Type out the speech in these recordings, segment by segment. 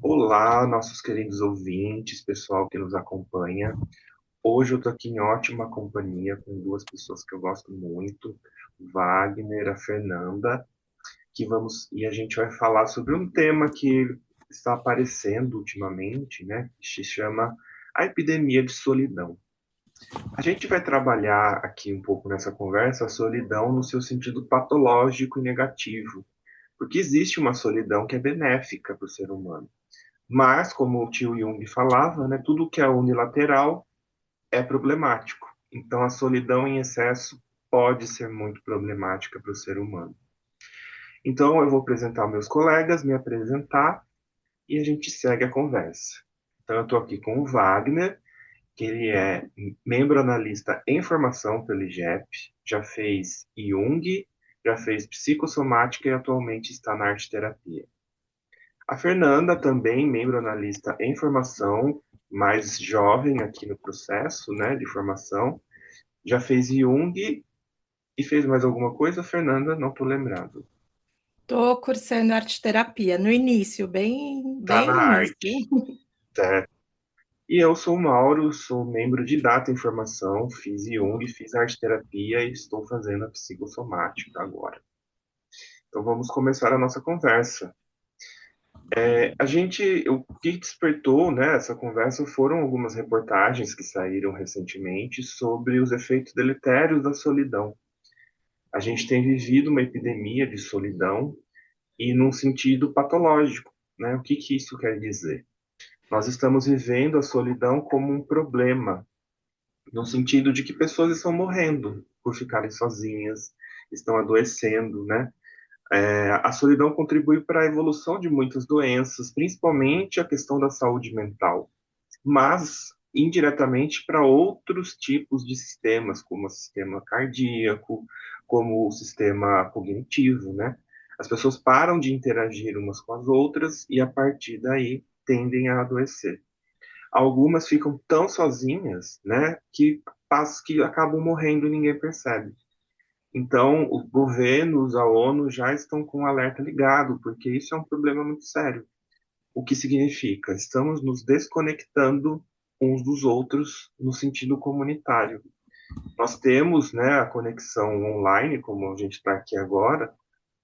Olá, nossos queridos ouvintes, pessoal que nos acompanha. Hoje eu estou aqui em ótima companhia com duas pessoas que eu gosto muito, o Wagner, a Fernanda, e a gente vai falar sobre um tema que está aparecendo ultimamente, né? Que se chama a epidemia de solidão. A gente vai trabalhar aqui um pouco nessa conversa a solidão no seu sentido patológico e negativo, porque existe uma solidão que é benéfica para o ser humano. Mas, como o tio Jung falava, né, tudo que é unilateral é problemático. Então, a solidão em excesso pode ser muito problemática para o ser humano. Então, eu vou apresentar meus colegas, me apresentar e a gente segue a conversa. Então, eu estou aqui com o Wagner, que ele é membro analista em formação pelo IGEP, já fez Jung, já fez psicossomática e atualmente está na arte terapia. A Fernanda, também membro analista em formação, mais jovem aqui no processo, né, de formação, já fez Jung e fez mais alguma coisa, Fernanda? Não estou lembrado. Estou cursando arte terapia no início, bem, Tá na bem início. arte, certo? E eu sou o Mauro, sou membro de Data em Formação, fiz Jung, fiz arte terapia e estou fazendo a psicossomática agora. Então vamos começar a nossa conversa. O que despertou, né, essa conversa foram algumas reportagens que saíram recentemente sobre os efeitos deletérios da solidão. A gente tem vivido uma epidemia de solidão e num sentido patológico, né? O que que isso quer dizer? Nós estamos vivendo a solidão como um problema, no sentido de que pessoas estão morrendo por ficarem sozinhas, estão adoecendo, né? A solidão contribui para a evolução de muitas doenças, principalmente a questão da saúde mental, mas indiretamente para outros tipos de sistemas, como o sistema cardíaco, como o sistema cognitivo, né? As pessoas param de interagir umas com as outras e a partir daí tendem a adoecer. Algumas ficam tão sozinhas, né, que acabam morrendo e ninguém percebe. Então, os governos, a ONU já estão com o alerta ligado, porque isso é um problema muito sério. O que significa? Estamos nos desconectando uns dos outros no sentido comunitário. Nós temos, né, a conexão online, como a gente está aqui agora,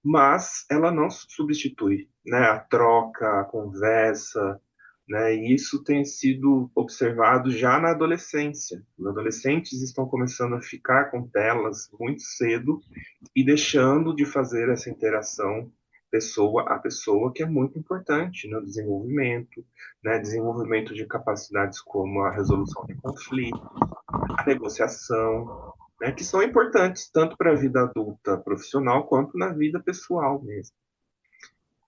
mas ela não substitui, né, a troca, a conversa, né, e isso tem sido observado já na adolescência. Os adolescentes estão começando a ficar com telas muito cedo e deixando de fazer essa interação pessoa a pessoa, que é muito importante no desenvolvimento, né, desenvolvimento de capacidades como a resolução de conflitos, a negociação, né, que são importantes tanto para a vida adulta profissional quanto na vida pessoal mesmo.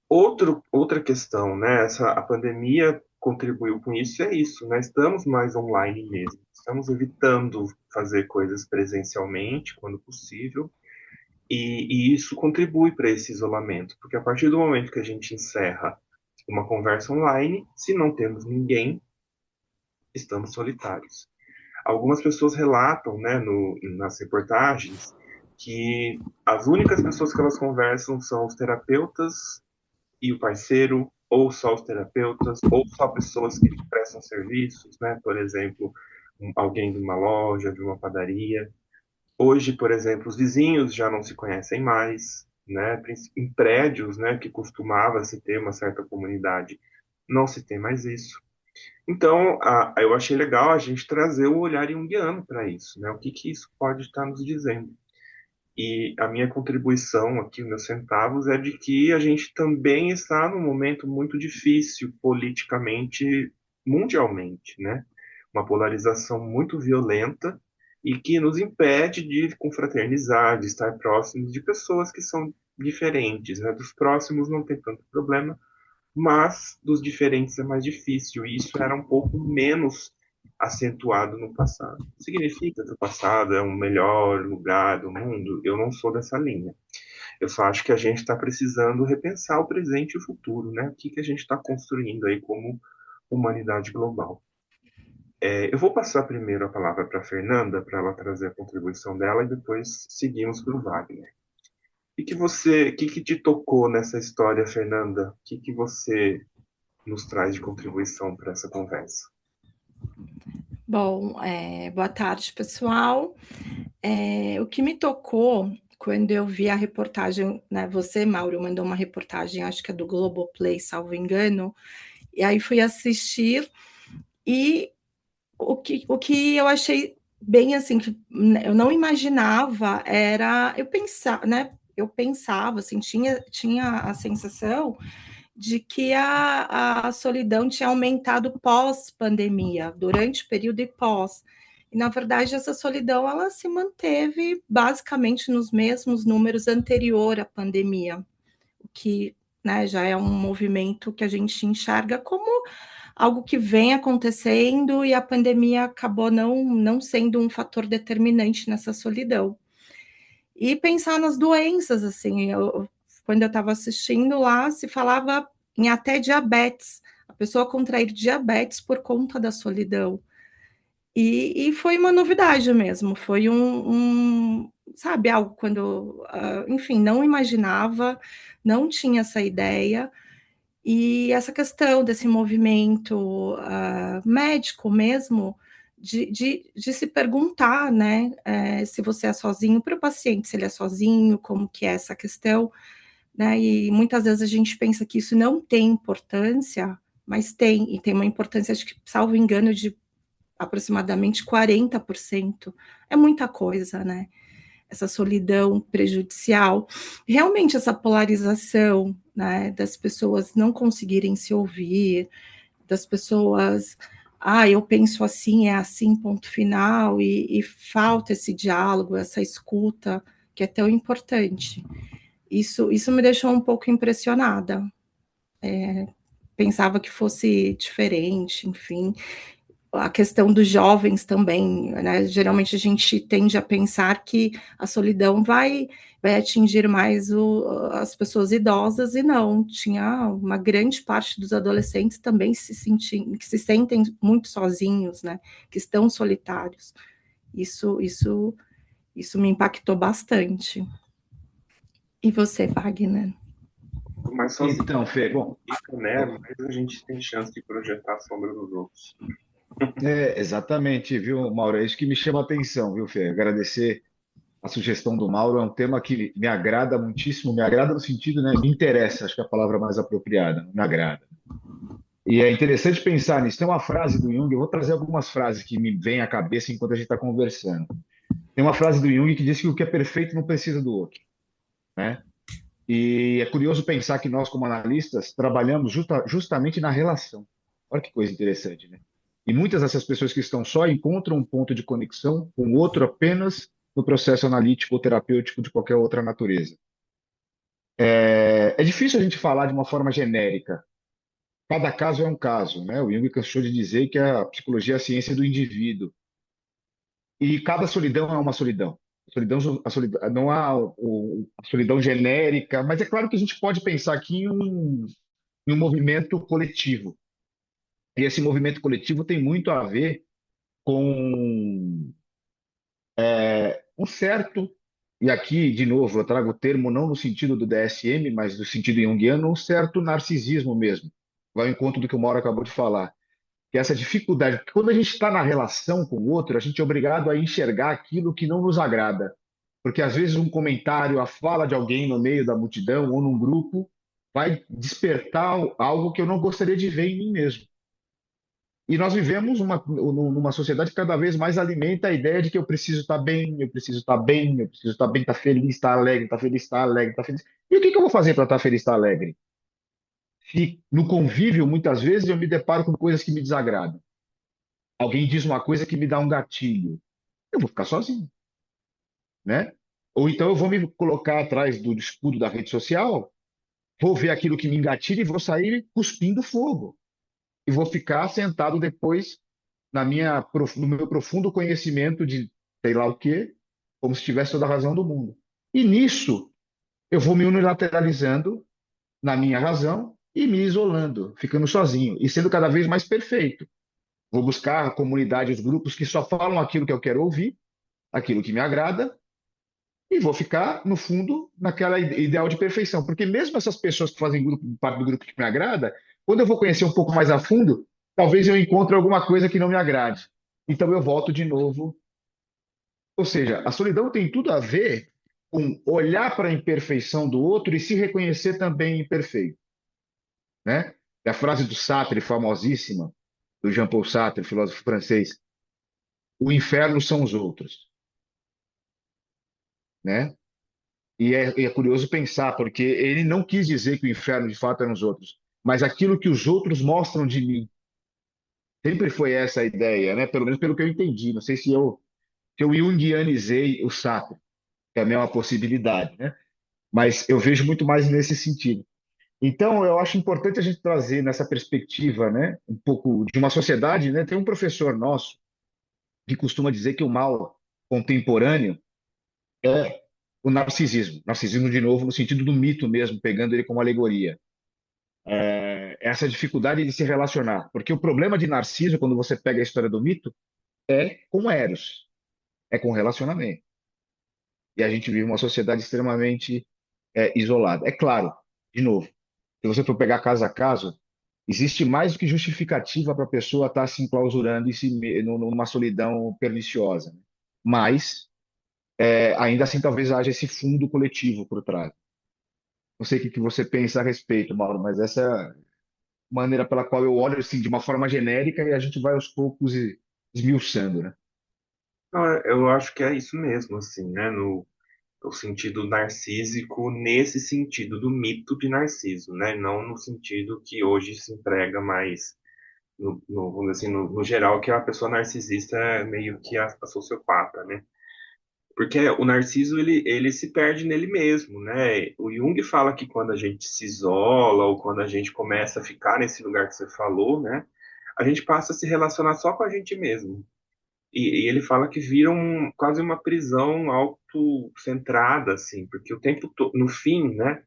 Outra questão, né, a pandemia contribuiu com isso, é isso, né, estamos mais online mesmo, estamos evitando fazer coisas presencialmente quando possível, e isso contribui para esse isolamento, porque a partir do momento que a gente encerra uma conversa online, se não temos ninguém, estamos solitários. Algumas pessoas relatam, né, nas reportagens, que as únicas pessoas que elas conversam são os terapeutas e o parceiro, ou só os terapeutas, ou só pessoas que prestam serviços, né, por exemplo, alguém de uma loja, de uma padaria. Hoje, por exemplo, os vizinhos já não se conhecem mais, né? Em prédios, né, que costumava se ter uma certa comunidade, não se tem mais isso. Então, eu achei legal a gente trazer o olhar junguiano para isso, né? O que que isso pode estar nos dizendo? E a minha contribuição aqui, meus centavos, é de que a gente também está num momento muito difícil politicamente, mundialmente, né? Uma polarização muito violenta e que nos impede de confraternizar, de estar próximos de pessoas que são diferentes, né? Dos próximos não tem tanto problema, mas dos diferentes é mais difícil, e isso era um pouco menos acentuado no passado. Significa que o passado é um melhor lugar do mundo? Eu não sou dessa linha. Eu só acho que a gente está precisando repensar o presente e o futuro, né? O que que a gente está construindo aí como humanidade global. Eu vou passar primeiro a palavra para a Fernanda, para ela trazer a contribuição dela, e depois seguimos para o Wagner. O que que te tocou nessa história, Fernanda? O que que você nos traz de contribuição para essa conversa. Bom, boa tarde, pessoal. O que me tocou quando eu vi a reportagem, né? Você, Mauro, mandou uma reportagem, acho que é do Globoplay, salvo engano, e aí fui assistir, e o que eu achei bem assim, que eu não imaginava era, eu pensava, assim, tinha a sensação de que a solidão tinha aumentado pós-pandemia, durante o período e pós. E, na verdade, essa solidão ela se manteve basicamente nos mesmos números anterior à pandemia, o que, né, já é um movimento que a gente enxerga como algo que vem acontecendo e a pandemia acabou não sendo um fator determinante nessa solidão. E pensar nas doenças, assim, quando eu estava assistindo lá, se falava em até diabetes, a pessoa contrair diabetes por conta da solidão. E foi uma novidade mesmo, foi sabe, algo quando, enfim, não imaginava, não tinha essa ideia, e essa questão desse movimento médico mesmo, de se perguntar, né, se você é sozinho, para o paciente, se ele é sozinho, como que é essa questão, né, e muitas vezes a gente pensa que isso não tem importância, mas tem, e tem uma importância, acho que, salvo engano, de aproximadamente 40%, é muita coisa, né, essa solidão prejudicial, realmente essa polarização, né, das pessoas não conseguirem se ouvir, das pessoas, eu penso assim, é assim, ponto final, e falta esse diálogo, essa escuta, que é tão importante. Isso me deixou um pouco impressionada. Pensava que fosse diferente, enfim, a questão dos jovens também, né? Geralmente a gente tende a pensar que a solidão vai atingir mais as pessoas idosas, e não, tinha uma grande parte dos adolescentes também que se sentem muito sozinhos, né? Que estão solitários. Isso me impactou bastante. E você, Wagner? Quanto mais sozinho Então, Fê, bom, fica, né, mais a gente tem chance de projetar a sombra dos outros. exatamente, viu, Mauro? É isso que me chama a atenção, viu, Fê? Agradecer a sugestão do Mauro, é um tema que me agrada muitíssimo, me agrada no sentido, né, me interessa, acho que é a palavra mais apropriada, me agrada. E é interessante pensar nisso. Tem uma frase do Jung, eu vou trazer algumas frases que me vêm à cabeça enquanto a gente está conversando. Tem uma frase do Jung que diz que o que é perfeito não precisa do outro, né? E é curioso pensar que nós, como analistas, trabalhamos justamente na relação. Olha que coisa interessante, né? E muitas dessas pessoas que estão só encontram um ponto de conexão com o outro apenas no processo analítico ou terapêutico de qualquer outra natureza. É difícil a gente falar de uma forma genérica. Cada caso é um caso, né? O Jung cansou de dizer que a psicologia é a ciência do indivíduo. E cada solidão é uma solidão. Não há a solidão genérica, mas é claro que a gente pode pensar aqui em um movimento coletivo. E esse movimento coletivo tem muito a ver com um certo, e aqui, de novo, eu trago o termo não no sentido do DSM, mas no sentido junguiano, um certo narcisismo mesmo. Vai ao encontro do que o Mauro acabou de falar. Que é essa dificuldade, porque quando a gente está na relação com o outro, a gente é obrigado a enxergar aquilo que não nos agrada. Porque às vezes um comentário, a fala de alguém no meio da multidão ou num grupo vai despertar algo que eu não gostaria de ver em mim mesmo. E nós vivemos numa sociedade que cada vez mais alimenta a ideia de que eu preciso estar bem, eu preciso estar bem, eu preciso estar bem, estar feliz, estar alegre, estar feliz, estar alegre, estar feliz. E o que eu vou fazer para estar feliz, estar alegre? Se no convívio, muitas vezes, eu me deparo com coisas que me desagradam. Alguém diz uma coisa que me dá um gatilho. Eu vou ficar sozinho, né? Ou então eu vou me colocar atrás do escudo da rede social, vou ver aquilo que me engatilha e vou sair cuspindo fogo. E vou ficar sentado depois no meu profundo conhecimento de sei lá o quê, como se tivesse toda a razão do mundo. E nisso, eu vou me unilateralizando na minha razão e me isolando, ficando sozinho e sendo cada vez mais perfeito. Vou buscar a comunidade, os grupos que só falam aquilo que eu quero ouvir, aquilo que me agrada, e vou ficar, no fundo, naquela ideal de perfeição. Porque mesmo essas pessoas que fazem parte do grupo que me agrada, Quando eu vou conhecer um pouco mais a fundo, talvez eu encontre alguma coisa que não me agrade. Então eu volto de novo. Ou seja, a solidão tem tudo a ver com olhar para a imperfeição do outro e se reconhecer também imperfeito, né? É a frase do Sartre, famosíssima, do Jean-Paul Sartre, filósofo francês: o inferno são os outros, né? E é curioso pensar, porque ele não quis dizer que o inferno de fato eram os outros, mas aquilo que os outros mostram de mim. Sempre foi essa a ideia, né? Pelo menos pelo que eu entendi. Não sei se eu jungianizei o Sartre, que também é uma possibilidade, né? Mas eu vejo muito mais nesse sentido. Então, eu acho importante a gente trazer nessa perspectiva, né, um pouco de uma sociedade, né? Tem um professor nosso que costuma dizer que o mal contemporâneo é o narcisismo. Narcisismo, de novo, no sentido do mito mesmo, pegando ele como alegoria. Essa dificuldade de se relacionar. Porque o problema de Narciso, quando você pega a história do mito, é com Eros, é com relacionamento. E a gente vive uma sociedade extremamente isolada. É claro, de novo, se você for pegar caso a caso, existe mais do que justificativa para a pessoa estar se enclausurando numa solidão perniciosa, né? Mas, ainda assim, talvez haja esse fundo coletivo por trás. Não sei o que você pensa a respeito, Mauro, mas essa é a maneira pela qual eu olho assim, de uma forma genérica e a gente vai aos poucos esmiuçando, né? Não, eu acho que é isso mesmo, assim, né? No sentido narcísico, nesse sentido do mito de Narciso, né? Não no sentido que hoje se emprega mais, vamos dizer assim, no geral, que a pessoa narcisista é meio que a sociopata, né? Porque o Narciso, ele se perde nele mesmo, né? O Jung fala que quando a gente se isola ou quando a gente começa a ficar nesse lugar que você falou, né? A gente passa a se relacionar só com a gente mesmo. E ele fala que vira quase uma prisão autocentrada, assim, porque o tempo todo, no fim, né?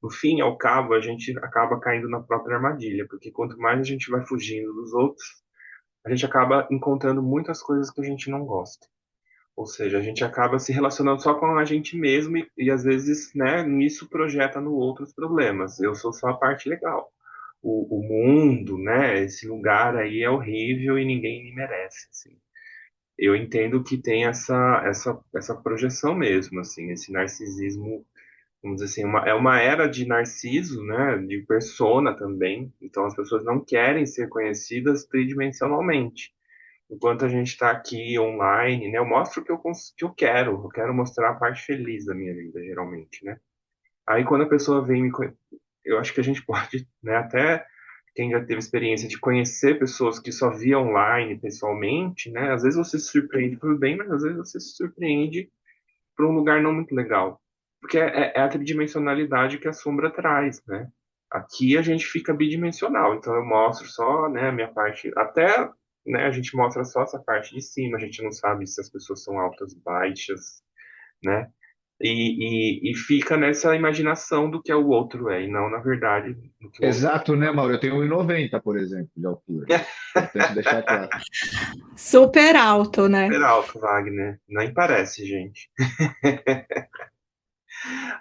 No fim, ao cabo, a gente acaba caindo na própria armadilha, porque quanto mais a gente vai fugindo dos outros, a gente acaba encontrando muitas coisas que a gente não gosta. Ou seja, a gente acaba se relacionando só com a gente mesmo e às vezes, né, nisso projeta no outro os problemas. Eu sou só a parte legal. O mundo, né, esse lugar aí é horrível e ninguém me merece, assim. Eu entendo que tem essa projeção mesmo, assim, esse narcisismo, vamos dizer assim, é uma era de narciso, né, de persona também. Então as pessoas não querem ser conhecidas tridimensionalmente. Enquanto a gente está aqui online, né, eu mostro o que que eu quero mostrar a parte feliz da minha vida, geralmente, né? Aí quando a pessoa vem eu acho que a gente pode, né, até quem já teve experiência de conhecer pessoas que só via online pessoalmente, né? Às vezes você se surpreende por bem, mas às vezes você se surpreende por um lugar não muito legal. Porque é a tridimensionalidade que a sombra traz, né? Aqui a gente fica bidimensional, então eu mostro só, né, a minha parte, até, né, a gente mostra só essa parte de cima, a gente não sabe se as pessoas são altas, baixas, né? E fica nessa imaginação do que é o outro é, e não, na verdade, do que o outro Exato, né, Mauro? Eu tenho 1,90, por exemplo, de altura. é. Importante deixar claro. Super alto, né? Super alto, Wagner. Nem parece, gente.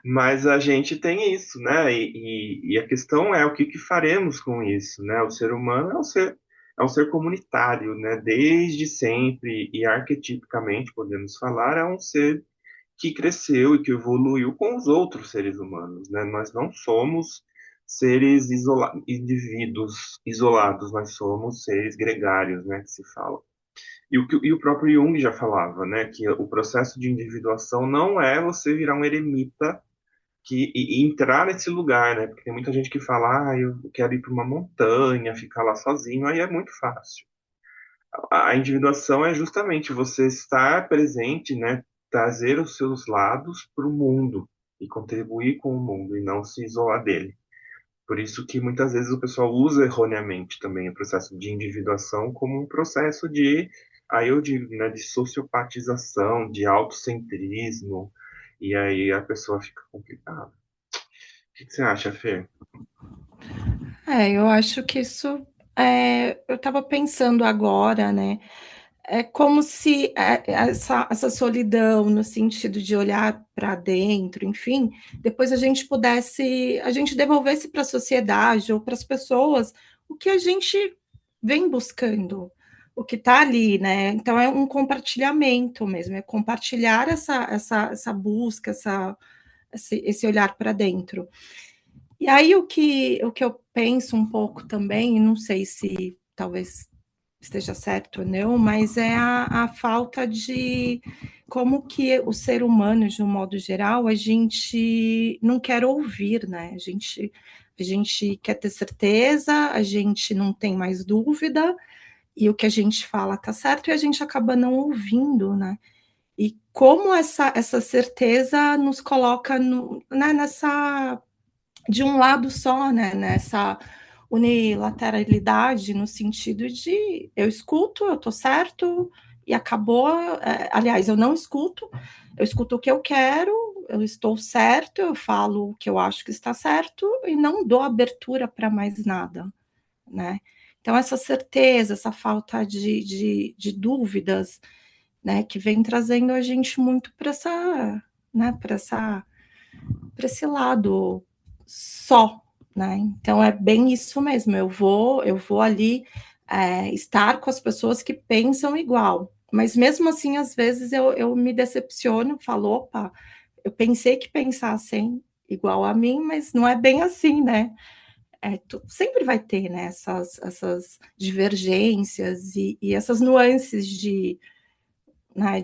Mas a gente tem isso, né? E a questão é o que faremos com isso, né? O ser humano é um ser comunitário, né? Desde sempre e arquetipicamente, podemos falar, é um ser que cresceu e que evoluiu com os outros seres humanos, né? Nós não somos seres indivíduos isolados, nós somos seres gregários, né? Que se fala. E o próprio Jung já falava, né? Que o processo de individuação não é você virar um eremita e entrar nesse lugar, né? Porque tem muita gente que fala, eu quero ir para uma montanha, ficar lá sozinho, aí é muito fácil. A individuação é justamente você estar presente, né? Trazer os seus lados para o mundo e contribuir com o mundo e não se isolar dele. Por isso que muitas vezes o pessoal usa erroneamente também o processo de individuação como um processo de, aí eu digo, né, de sociopatização, de autocentrismo, e aí a pessoa fica complicada. Que você acha, Fê? Eu acho que isso. Eu estava pensando agora, né? É como se essa solidão, no sentido de olhar para dentro, enfim, depois a gente devolvesse para a sociedade ou para as pessoas o que a gente vem buscando, o que está ali, né? Então é um compartilhamento mesmo, é compartilhar essa busca, esse olhar para dentro. E aí o que eu penso um pouco também, não sei se talvez esteja certo ou não, mas é a falta de como que o ser humano, de um modo geral, a gente não quer ouvir, né? A gente quer ter certeza, a gente não tem mais dúvida, e o que a gente fala está certo, e a gente acaba não ouvindo, né? E como essa certeza nos coloca né, nessa de um lado só, né? Nessa unilateralidade, no sentido de eu escuto, eu tô certo, e acabou. Aliás, eu não escuto, eu escuto o que eu quero, eu estou certo, eu falo o que eu acho que está certo, e não dou abertura para mais nada, né? Então, essa certeza, essa falta de dúvidas, né, que vem trazendo a gente muito para né, para esse lado só, né? Então é bem isso mesmo. Eu vou ali estar com as pessoas que pensam igual. Mas mesmo assim, às vezes eu me decepciono, falo, opa, eu pensei que pensassem igual a mim, mas não é bem assim, né? Sempre vai ter, né, essas divergências e essas nuances né,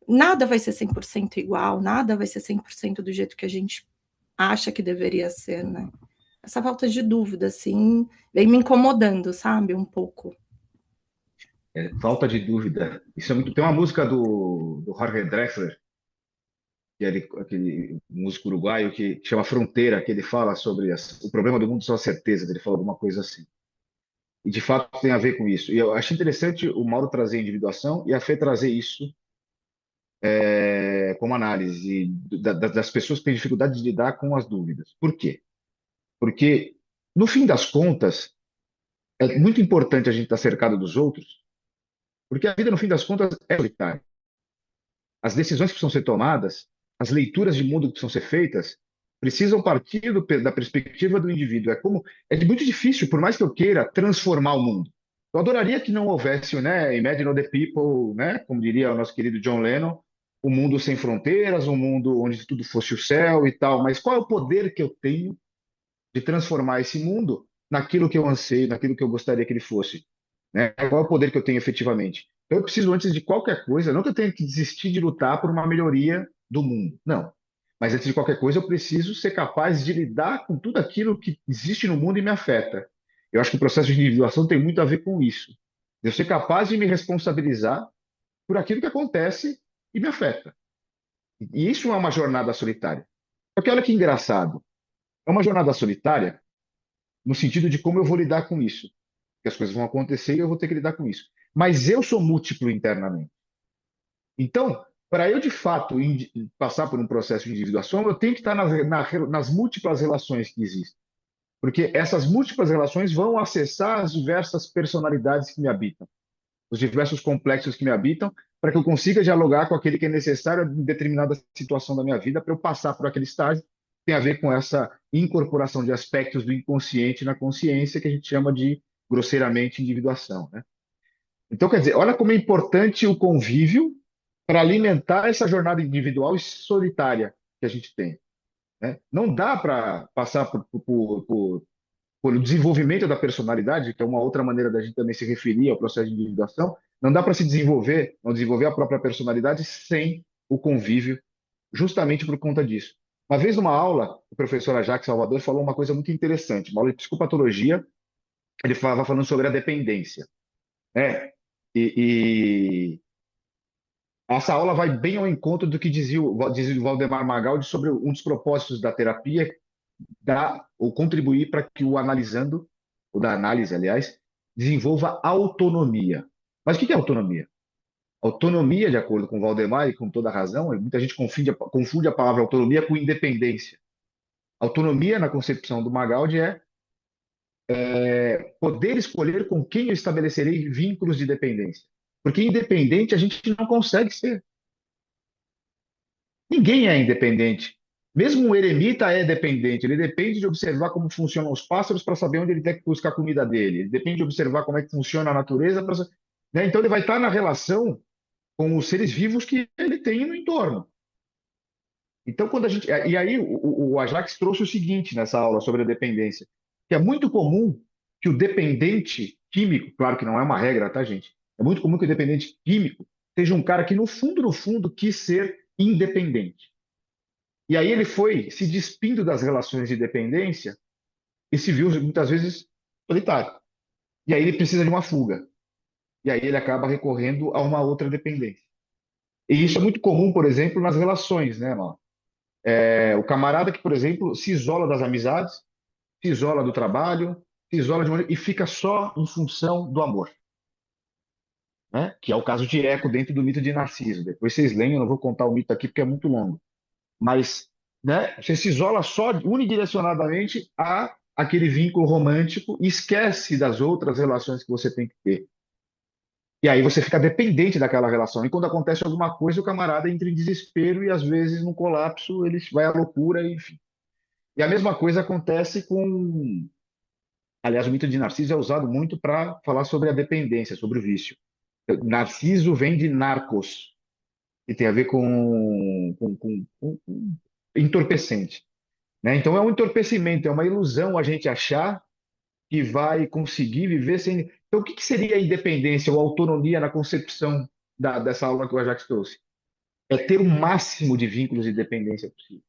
nada vai ser 100% igual, nada vai ser 100% do jeito que a gente acha que deveria ser, né? Essa falta de dúvida, assim, vem me incomodando, sabe? Um pouco. Falta de dúvida. Isso é muito. Tem uma música do Jorge Drexler, que é aquele músico uruguaio, que chama Fronteira, que ele fala sobre o problema do mundo são as certezas. Ele fala alguma coisa assim. E de fato tem a ver com isso. E eu acho interessante o Mauro trazer a individuação e a Fê trazer isso como análise das pessoas que têm dificuldade de lidar com as dúvidas. Por quê? Porque, no fim das contas, é muito importante a gente estar cercado dos outros, porque a vida, no fim das contas, é solitária. As decisões que precisam ser tomadas, as leituras de mundo que precisam ser feitas, precisam partir da perspectiva do indivíduo. Muito difícil, por mais que eu queira transformar o mundo. Eu adoraria que não houvesse, né, Imagine all the people, né, como diria o nosso querido John Lennon, um mundo sem fronteiras, um mundo onde tudo fosse o céu e tal. Mas qual é o poder que eu tenho de transformar esse mundo naquilo que eu anseio, naquilo que eu gostaria que ele fosse? Né? Qual é o poder que eu tenho efetivamente? Então, eu preciso, antes de qualquer coisa, não que eu tenha que desistir de lutar por uma melhoria do mundo, não. Mas antes de qualquer coisa, eu preciso ser capaz de lidar com tudo aquilo que existe no mundo e me afeta. Eu acho que o processo de individuação tem muito a ver com isso. Eu ser capaz de me responsabilizar por aquilo que acontece e me afeta. E isso é uma jornada solitária. Só que olha que engraçado. É uma jornada solitária no sentido de como eu vou lidar com isso. Que as coisas vão acontecer e eu vou ter que lidar com isso. Mas eu sou múltiplo internamente. Então, para eu de fato passar por um processo de individuação, eu tenho que estar nas múltiplas relações que existem. Porque essas múltiplas relações vão acessar as diversas personalidades que me habitam, os diversos complexos que me habitam, para que eu consiga dialogar com aquele que é necessário em determinada situação da minha vida para eu passar por aquele estágio. Tem a ver com essa incorporação de aspectos do inconsciente na consciência, que a gente chama de, grosseiramente, individuação, né? Então, quer dizer, olha como é importante o convívio para alimentar essa jornada individual e solitária que a gente tem, né? Não dá para passar por desenvolvimento da personalidade, que é uma outra maneira da gente também se referir ao processo de individuação. Não dá para se desenvolver, não desenvolver a própria personalidade sem o convívio, justamente por conta disso. Uma vez numa aula, o professor Ajax Salvador falou uma coisa muito interessante, uma aula de psicopatologia, ele estava falando sobre a dependência, né? E essa aula vai bem ao encontro do que dizia o Valdemar Magaldi sobre um dos propósitos da terapia, ou contribuir para que o analisando, ou da análise, aliás, desenvolva autonomia. Mas o que é autonomia? Autonomia, de acordo com o Valdemar, e com toda razão, muita gente confunde a palavra autonomia com independência. Autonomia, na concepção do Magaldi, é poder escolher com quem eu estabelecerei vínculos de dependência. Porque independente a gente não consegue ser. Ninguém é independente. Mesmo um eremita é dependente. Ele depende de observar como funcionam os pássaros para saber onde ele tem que buscar a comida dele. Ele depende de observar como é que funciona a natureza para, né? Então ele vai estar na relação com os seres vivos que ele tem no entorno. Então quando a gente e aí o Ajax trouxe o seguinte nessa aula sobre a dependência, que é muito comum que o dependente químico, claro que não é uma regra, tá, gente? É muito comum que o dependente químico seja um cara que no fundo quis ser independente. E aí ele foi se despindo das relações de dependência e se viu muitas vezes solitário. E aí ele precisa de uma fuga. E aí ele acaba recorrendo a uma outra dependência. E isso é muito comum, por exemplo, nas relações, né, Mal? O camarada que, por exemplo, se isola das amizades, se isola do trabalho, se isola e fica só em função do amor, né? Que é o caso de Eco dentro do mito de Narciso. Depois vocês leem, eu não vou contar o mito aqui porque é muito longo. Mas, né, você se isola só unidirecionadamente a aquele vínculo romântico e esquece das outras relações que você tem que ter. E aí você fica dependente daquela relação. E quando acontece alguma coisa, o camarada entra em desespero e às vezes no colapso ele vai à loucura, enfim. E a mesma coisa acontece com. Aliás, o mito de Narciso é usado muito para falar sobre a dependência, sobre o vício. Narciso vem de narcos, que tem a ver com entorpecente. Né? Então é um entorpecimento, é uma ilusão a gente achar que vai conseguir viver sem. Então, o que seria a independência ou autonomia na concepção dessa aula que o Ajax trouxe? É ter o máximo de vínculos de dependência possível.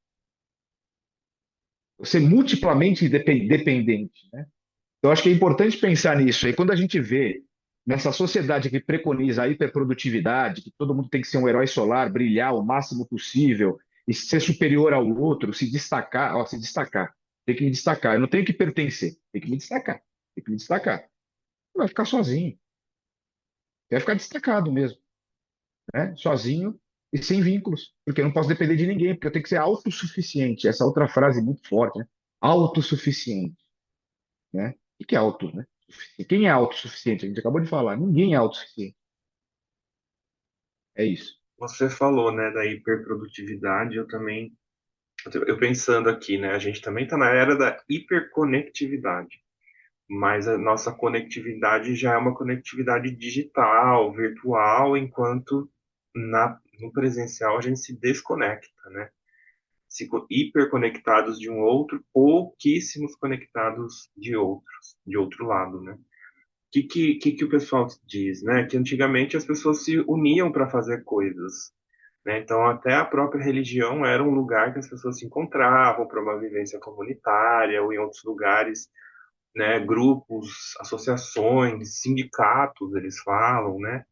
Ser multiplamente dependente. Né? Então, acho que é importante pensar nisso. E quando a gente vê nessa sociedade que preconiza a hiperprodutividade, que todo mundo tem que ser um herói solar, brilhar o máximo possível e ser superior ao outro, se destacar, ó, se destacar, tem que me destacar. Eu não tenho que pertencer, tem que me destacar, tem que me destacar. Vai ficar sozinho, vai ficar destacado mesmo, né? Sozinho e sem vínculos, porque eu não posso depender de ninguém, porque eu tenho que ser autossuficiente. Essa outra frase muito forte, né? Autossuficiente, né? O que é auto, né? Quem é autossuficiente? A gente acabou de falar, ninguém é autossuficiente. É isso. Você falou, né, da hiperprodutividade, eu também, eu pensando aqui, né, a gente também está na era da hiperconectividade, mas a nossa conectividade já é uma conectividade digital, virtual, enquanto no presencial a gente se desconecta, né? Hiperconectados de um outro, pouquíssimos conectados de outro lado, né? Que o pessoal diz, né? Que antigamente as pessoas se uniam para fazer coisas, né? Então até a própria religião era um lugar que as pessoas se encontravam para uma vivência comunitária ou em outros lugares, né? Grupos, associações, sindicatos, eles falam, né?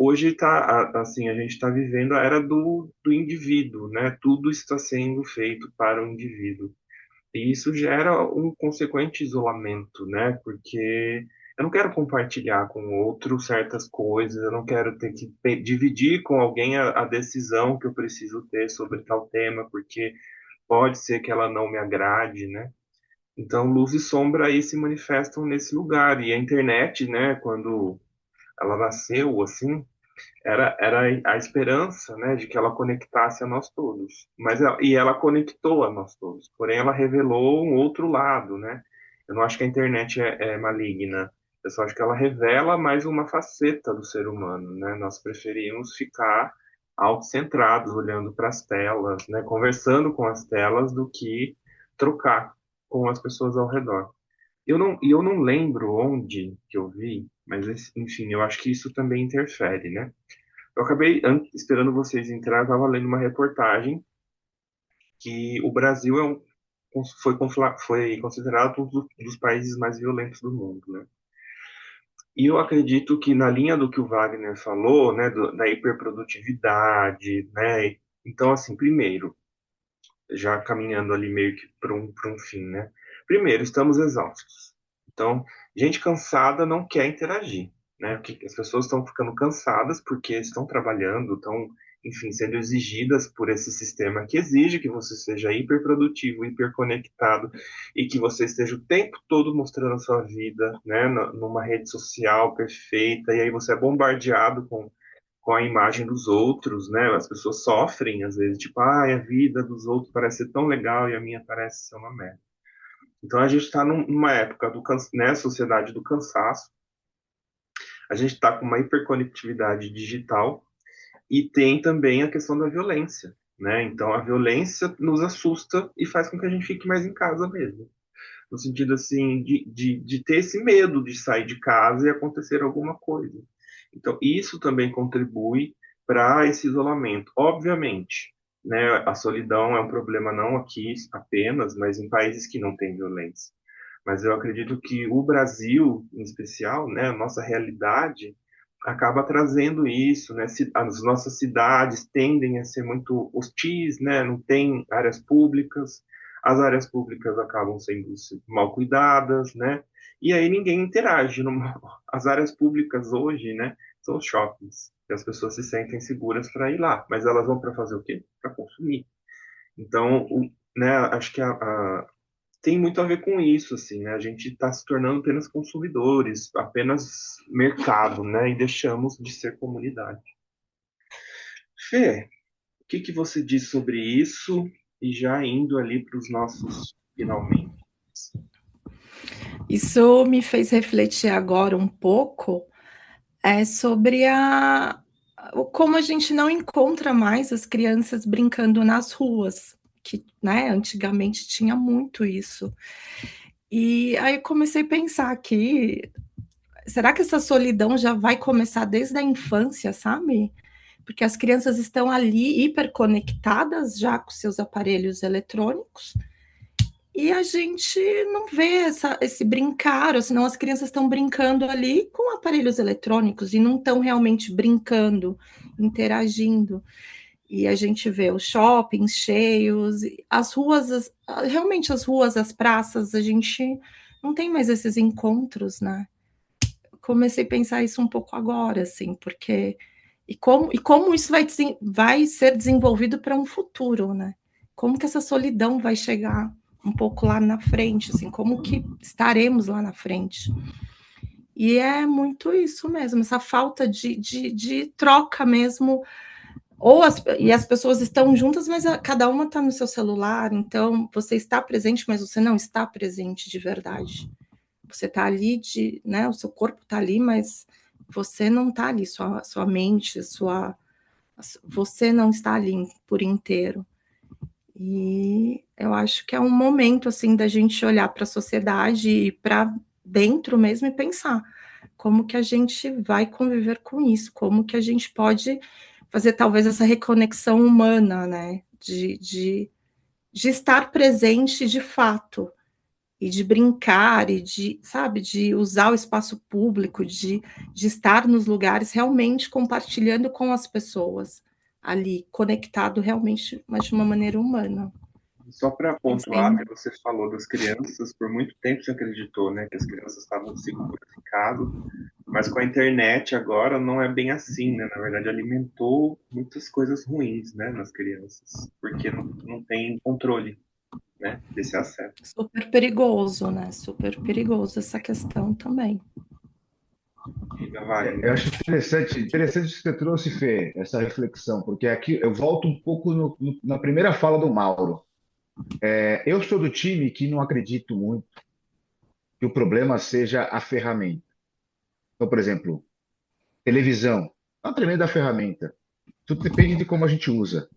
Hoje tá assim, a gente está vivendo a era do indivíduo, né? Tudo está sendo feito para o indivíduo. E isso gera um consequente isolamento, né? Porque eu não quero compartilhar com o outro certas coisas, eu não quero ter que dividir com alguém a decisão que eu preciso ter sobre tal tema, porque pode ser que ela não me agrade, né? Então, luz e sombra aí se manifestam nesse lugar. E a internet, né, quando ela nasceu, assim, era a esperança, né, de que ela conectasse a nós todos. E ela conectou a nós todos. Porém, ela revelou um outro lado, né? Eu não acho que a internet é maligna. Eu só acho que ela revela mais uma faceta do ser humano, né? Nós preferimos ficar autocentrados, olhando para as telas, né, conversando com as telas, do que trocar com as pessoas ao redor. Eu não lembro onde que eu vi, mas enfim, eu acho que isso também interfere, né? Eu acabei, esperando vocês entrar, eu estava lendo uma reportagem que o Brasil foi considerado um dos países mais violentos do mundo, né? E eu acredito que na linha do que o Wagner falou, né, da hiperprodutividade, né? Então, assim, primeiro, já caminhando ali meio que para um fim, né? Primeiro, estamos exaustos. Então, gente cansada não quer interagir, né? Porque as pessoas estão ficando cansadas porque estão trabalhando, estão, enfim, sendo exigidas por esse sistema que exige que você seja hiperprodutivo, hiperconectado e que você esteja o tempo todo mostrando a sua vida, né? Numa rede social perfeita, e aí você é bombardeado com com a imagem dos outros, né? As pessoas sofrem, às vezes, tipo, a vida dos outros parece ser tão legal e a minha parece ser uma merda. Então a gente está numa época né, sociedade do cansaço, a gente está com uma hiperconectividade digital e tem também a questão da violência, né? Então a violência nos assusta e faz com que a gente fique mais em casa mesmo. No sentido assim de ter esse medo de sair de casa e acontecer alguma coisa. Então isso também contribui para esse isolamento. Obviamente, né, a solidão é um problema não aqui apenas, mas em países que não têm violência. Mas eu acredito que o Brasil, em especial, né, a nossa realidade acaba trazendo isso, né? As nossas cidades tendem a ser muito hostis, né? Não tem áreas públicas, as áreas públicas acabam sendo mal cuidadas, né? E aí ninguém interage. As áreas públicas hoje, né, são os shoppings. E as pessoas se sentem seguras para ir lá, mas elas vão para fazer o quê? Para consumir. Então, né, acho que tem muito a ver com isso, assim, né? A gente está se tornando apenas consumidores, apenas mercado, né? E deixamos de ser comunidade. Fê, o que que você diz sobre isso? E já indo ali para os nossos finalmente. Isso me fez refletir agora um pouco sobre como a gente não encontra mais as crianças brincando nas ruas, que, né, antigamente tinha muito isso. E aí comecei a pensar aqui, será que essa solidão já vai começar desde a infância, sabe? Porque as crianças estão ali hiperconectadas já com seus aparelhos eletrônicos e a gente não vê esse brincar, ou senão as crianças estão brincando ali com aparelhos eletrônicos e não estão realmente brincando, interagindo. E a gente vê os shoppings cheios, as ruas, realmente as ruas, as praças, a gente não tem mais esses encontros, né? Comecei a pensar isso um pouco agora, assim, porque e como isso vai ser desenvolvido para um futuro, né? Como que essa solidão vai chegar um pouco lá na frente, assim, como que estaremos lá na frente? E é muito isso mesmo, essa falta de troca mesmo, e as pessoas estão juntas, mas cada uma está no seu celular, então você está presente, mas você não está presente de verdade. Você está ali, né, o seu corpo está ali, mas você não está ali, sua mente, você não está ali por inteiro. E eu acho que é um momento assim da gente olhar para a sociedade e para dentro mesmo e pensar como que a gente vai conviver com isso, como que a gente pode fazer talvez essa reconexão humana, né? De estar presente de fato e de brincar e de, sabe, de usar o espaço público, de estar nos lugares realmente compartilhando com as pessoas ali, conectado realmente, mas de uma maneira humana. Só para pontuar, Pensei, né, você falou das crianças, por muito tempo você acreditou, né, que as crianças estavam seguras em casa, mas com a internet agora não é bem assim, né? Na verdade, alimentou muitas coisas ruins, né, nas crianças, porque não tem controle, né, desse acesso. super perigoso, né? Super perigoso essa questão também. Diga, vai. Eu acho interessante que você trouxe, Fê, essa reflexão, porque aqui eu volto um pouco na primeira fala do Mauro. Eu sou do time que não acredito muito que o problema seja a ferramenta. Então, por exemplo, televisão é uma tremenda ferramenta. Tudo depende de como a gente usa.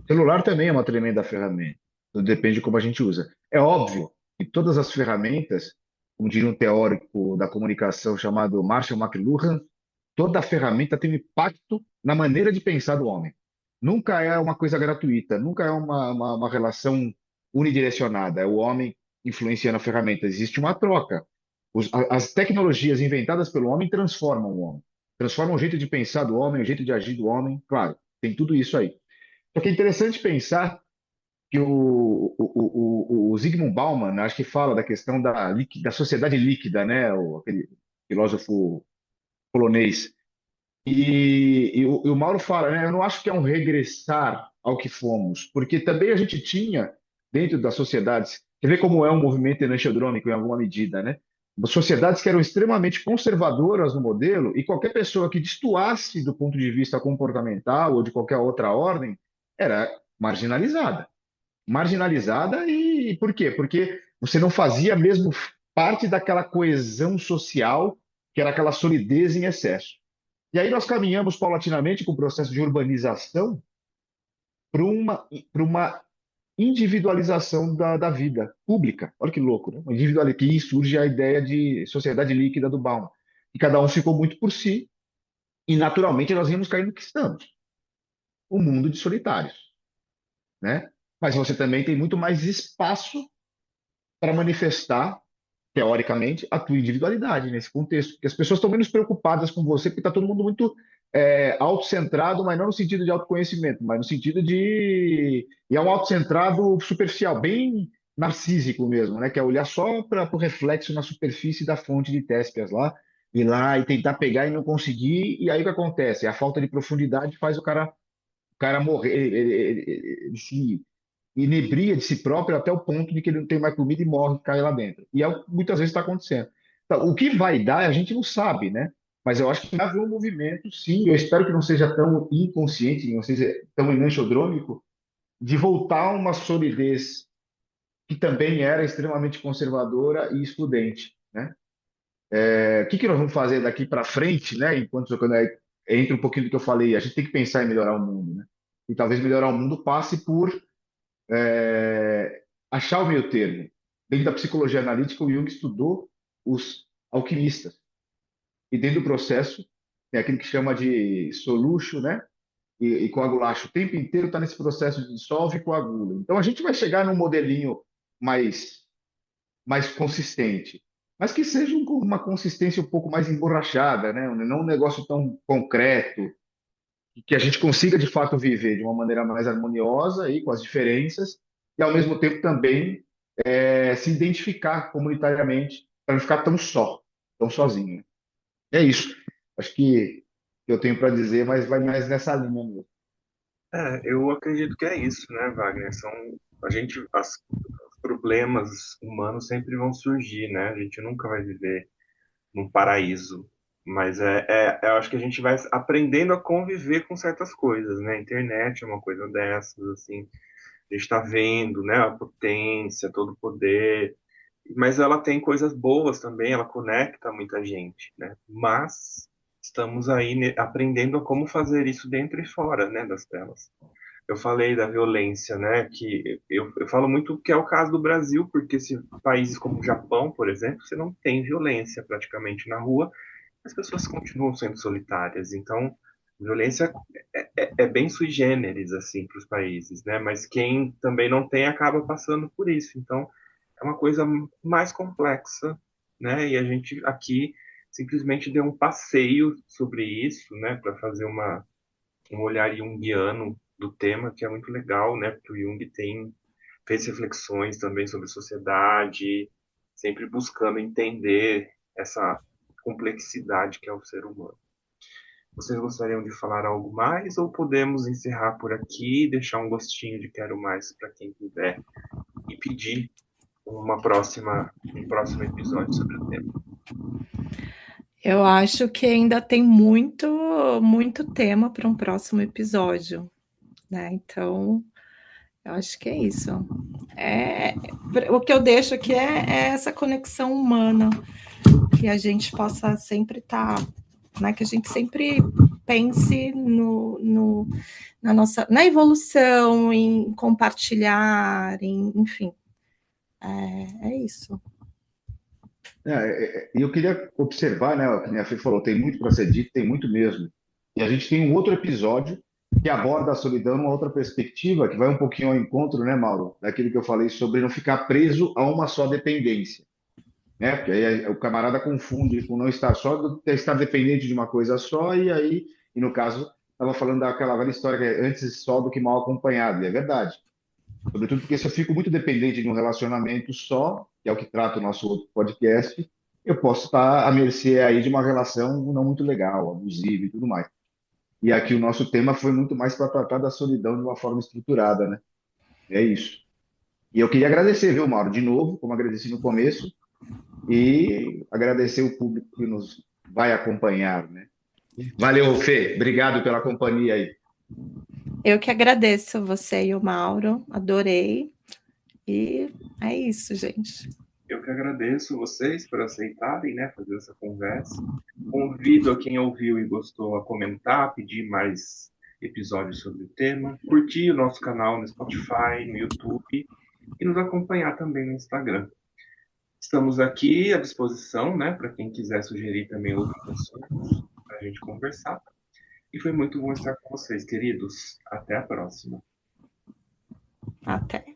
Celular também é uma tremenda ferramenta. Tudo depende de como a gente usa. É óbvio que todas as ferramentas, como diria um teórico da comunicação chamado Marshall McLuhan, toda ferramenta tem um impacto na maneira de pensar do homem. Nunca é uma coisa gratuita, nunca é uma relação unidirecionada. É o homem influenciando a ferramenta. Existe uma troca. As tecnologias inventadas pelo homem transformam o homem. Transformam o jeito de pensar do homem, o jeito de agir do homem. Claro, tem tudo isso aí. Só que é interessante pensar que o Zygmunt Bauman, acho que fala da questão da sociedade líquida, né? Aquele filósofo polonês. E o Mauro fala, né? Eu não acho que é um regressar ao que fomos, porque também a gente tinha, dentro das sociedades, você vê como é um movimento enantiodrômico em alguma medida, né? sociedades que eram extremamente conservadoras no modelo, e qualquer pessoa que destoasse do ponto de vista comportamental ou de qualquer outra ordem era marginalizada. Marginalizada e por quê? Porque você não fazia mesmo parte daquela coesão social, que era aquela solidez em excesso. E aí nós caminhamos paulatinamente com o processo de urbanização para uma individualização da vida pública. Olha que louco, né? Uma que surge a ideia de sociedade líquida do Baum. E cada um ficou muito por si, e naturalmente nós íamos cair no que estamos, o mundo de solitários, né? Mas você também tem muito mais espaço para manifestar, teoricamente, a tua individualidade nesse contexto, porque as pessoas estão menos preocupadas com você, porque está todo mundo muito autocentrado, mas não no sentido de autoconhecimento, mas no sentido de... E é um autocentrado superficial, bem narcísico mesmo, né? Que é olhar só para o reflexo na superfície da fonte de Téspias lá, ir lá e tentar pegar e não conseguir, e aí o que acontece? A falta de profundidade faz o cara morrer, ele se inebria de si próprio até o ponto de que ele não tem mais comida e morre, cai lá dentro. E é o que muitas vezes está acontecendo. Então, o que vai dar, a gente não sabe, né? Mas eu acho que vai haver um movimento, sim. Eu espero que não seja tão inconsciente, não seja tão enantiodrômico, de voltar a uma solidez que também era extremamente conservadora e excludente, né? O que que nós vamos fazer daqui para frente, né? Quando entra um pouquinho do que eu falei, a gente tem que pensar em melhorar o mundo, né? E talvez melhorar o mundo passe por achar o meio termo. Dentro da psicologia analítica, o Jung estudou os alquimistas. E dentro do processo, tem aquilo que chama de solution, né? E coagulacho. O tempo inteiro está nesse processo de dissolve e coagula. Então, a gente vai chegar num modelinho mais, mais consistente, mas que seja uma consistência um pouco mais emborrachada, né? Não um negócio tão concreto, que a gente consiga, de fato, viver de uma maneira mais harmoniosa aí, com as diferenças, e, ao mesmo tempo, também se identificar comunitariamente para não ficar tão só, tão sozinho. É isso. Acho que eu tenho para dizer, mas vai mais nessa linha mesmo. Eu acredito que é isso, né, Wagner? Os problemas humanos sempre vão surgir, né? A gente nunca vai viver num paraíso. Mas eu acho que a gente vai aprendendo a conviver com certas coisas, né? A internet é uma coisa dessas, assim. A gente está vendo, né? A potência, todo o poder. Mas ela tem coisas boas também, ela conecta muita gente, né? Mas estamos aí aprendendo a como fazer isso dentro e fora, né, das telas. Eu falei da violência, né? Que eu falo muito que é o caso do Brasil, porque se países como o Japão, por exemplo, você não tem violência praticamente na rua, as pessoas continuam sendo solitárias. Então, violência é bem sui generis assim para os países, né? Mas quem também não tem acaba passando por isso. Então, é uma coisa mais complexa, né? E a gente aqui simplesmente deu um passeio sobre isso, né? Para fazer um olhar junguiano do tema, que é muito legal, né? Porque o Jung fez reflexões também sobre sociedade, sempre buscando entender essa complexidade que é o ser humano. Vocês gostariam de falar algo mais ou podemos encerrar por aqui, deixar um gostinho de quero mais para quem quiser e pedir um próximo episódio sobre o tema? Eu acho que ainda tem muito, muito tema para um próximo episódio, né? Então, eu acho que é isso. É, o que eu deixo aqui é essa conexão humana, que a gente possa sempre estar, né? Que a gente sempre pense na evolução, em compartilhar, enfim. É isso. E eu queria observar, né, o que a Fê falou, tem muito para ser dito, tem muito mesmo. E a gente tem um outro episódio que aborda a solidão numa outra perspectiva, que vai um pouquinho ao encontro, né, Mauro, daquilo que eu falei sobre não ficar preso a uma só dependência, né? Porque aí o camarada confunde com não estar só, estar dependente de uma coisa só, e aí, e no caso, estava falando daquela velha história que é antes só do que mal acompanhado, e é verdade. Sobretudo porque se eu fico muito dependente de um relacionamento só, que é o que trata o nosso outro podcast, eu posso estar à mercê aí de uma relação não muito legal, abusiva e tudo mais. E aqui o nosso tema foi muito mais para tratar da solidão de uma forma estruturada, né? É isso. E eu queria agradecer, viu, Mauro, de novo, como agradeci no começo, e agradecer o público que nos vai acompanhar, né? Valeu, Fê. Obrigado pela companhia aí. Eu que agradeço você e o Mauro, adorei. E é isso, gente. Eu que agradeço vocês por aceitarem, né, fazer essa conversa. Convido a quem ouviu e gostou a comentar, pedir mais episódios sobre o tema, curtir o nosso canal no Spotify, no YouTube e nos acompanhar também no Instagram. Estamos aqui à disposição, né, para quem quiser sugerir também outros assuntos para a gente conversar. E foi muito bom estar com vocês, queridos. Até a próxima. Até.